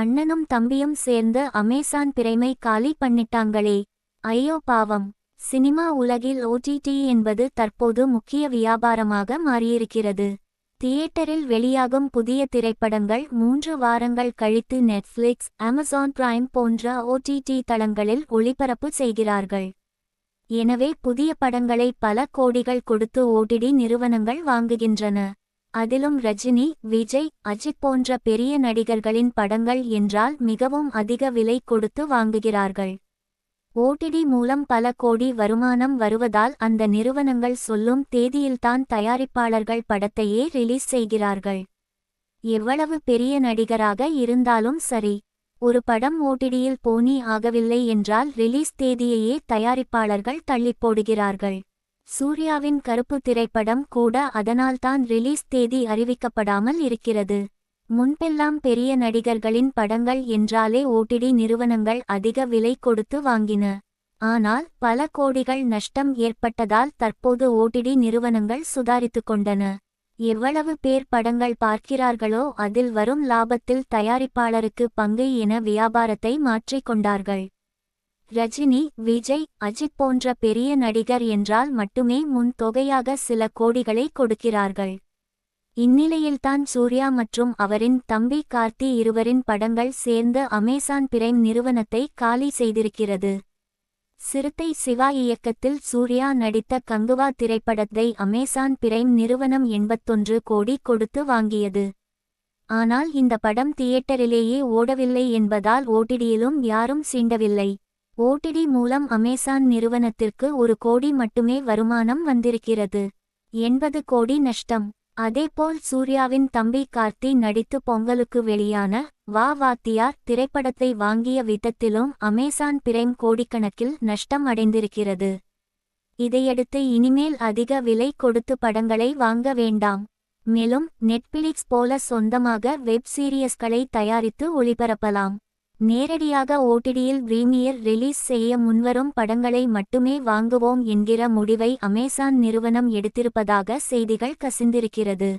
அண்ணனும் தம்பியும் சேர்ந்து அமேசான் பிரைமை காலி பண்ணிட்டாங்களே. ஐயோ பாவம். சினிமா உலகில் ஓடிடி என்பது தற்போது முக்கிய வியாபாரமாக மாறியிருக்கிறது. தியேட்டரில் வெளியாகும் புதிய திரைப்படங்கள் 3 வாரங்கள் கழித்து நெட்ஃப்ளிக்ஸ், அமேசான் பிரைம் போன்ற ஓடிடி தளங்களில் ஒளிபரப்பு செய்கிறார்கள். எனவே புதிய படங்களை பல கோடிகள் கொடுத்து ஓடிடி நிறுவனங்கள் வாங்குகின்றன. அதிலும் ரஜினி, விஜய், அஜித் போன்ற பெரிய நடிகர்களின் படங்கள் என்றால் மிகவும் அதிக விலை கொடுத்து வாங்குகிறார்கள். ஓடிடி மூலம் பல கோடி வருமானம் வருவதால் அந்த நிறுவனங்கள் சொல்லும் தேதியில்தான் தயாரிப்பாளர்கள் படத்தையே ரிலீஸ் செய்கிறார்கள். எவ்வளவு பெரிய நடிகராக இருந்தாலும் சரி, ஒரு படம் ஓடிடியில் போனி ஆகவில்லை என்றால் ரிலீஸ் தேதியையே தயாரிப்பாளர்கள் தள்ளிப்போடுகிறார்கள். சூர்யாவின் கருப்பு திரைப்படம் கூட அதனால்தான் ரிலீஸ் தேதி அறிவிக்கப்படாமல் இருக்கிறது. முன்பெல்லாம் பெரிய நடிகர்களின் படங்கள் என்றாலே ஓடிடி நிறுவனங்கள் அதிக விலை கொடுத்து வாங்கின. ஆனால் பல கோடிகள் நஷ்டம் ஏற்பட்டதால் தற்போது ஓடிடி நிறுவனங்கள் சுதாரித்து கொண்டன. எவ்வளவு பேர் படங்கள் பார்க்கிறார்களோ அதில் வரும் லாபத்தில் தயாரிப்பாளருக்கு பங்கு என வியாபாரத்தை மாற்றிக் கொண்டார்கள். ரஜினி, விஜய், அஜித் போன்ற பெரிய நடிகர் என்றால் மட்டுமே முன் தொகையாக சில கோடிகளை கொடுக்கிறார்கள். இந்நிலையில்தான் சூர்யா மற்றும் அவரின் தம்பி கார்த்தி இருவரின் படங்கள் சேர்ந்து அமேசான் பிரைம் நிறுவனத்தை காலி செய்திருக்கிறது. சிறுத்தை சிவா இயக்கத்தில் சூர்யா நடித்த கங்குவா திரைப்படத்தை அமேசான் பிரைம் நிறுவனம் 81 கோடி கொடுத்து வாங்கியது. ஆனால் இந்த படம் தியேட்டரிலேயே ஓடவில்லை என்பதால் ஓடிடியிலும் யாரும் சீண்டவில்லை. ஓடிடி மூலம் அமேசான் நிறுவனத்திற்கு 1 கோடி மட்டுமே வருமானம் வந்திருக்கிறது. 80 கோடி நஷ்டம். அதேபோல் சூர்யாவின் தம்பி கார்த்தி நடித்து பொங்கலுக்கு வெளியான வா வாத்தியார் திரைப்படத்தை வாங்கிய விதத்திலும் அமேசான் பிரைம் கோடிக்கணக்கில் நஷ்டம் அடைந்திருக்கிறது. இதையடுத்து இனிமேல் அதிக விலை கொடுத்து படங்களை வாங்க வேண்டாம். மேலும் நெட்ஃபிளிக்ஸ் போல சொந்தமாக வெப் சீரியஸ்களை தயாரித்து ஒளிபரப்பலாம். நேரடியாக ஓடிடியில் பிரீமியர் ரிலீஸ் செய்ய முன்வரும் படங்களை மட்டுமே வாங்குவோம் என்கிற முடிவை அமேசான் நிறுவனம் எடுத்திருப்பதாக செய்திகள் கசிந்திருக்கிறது.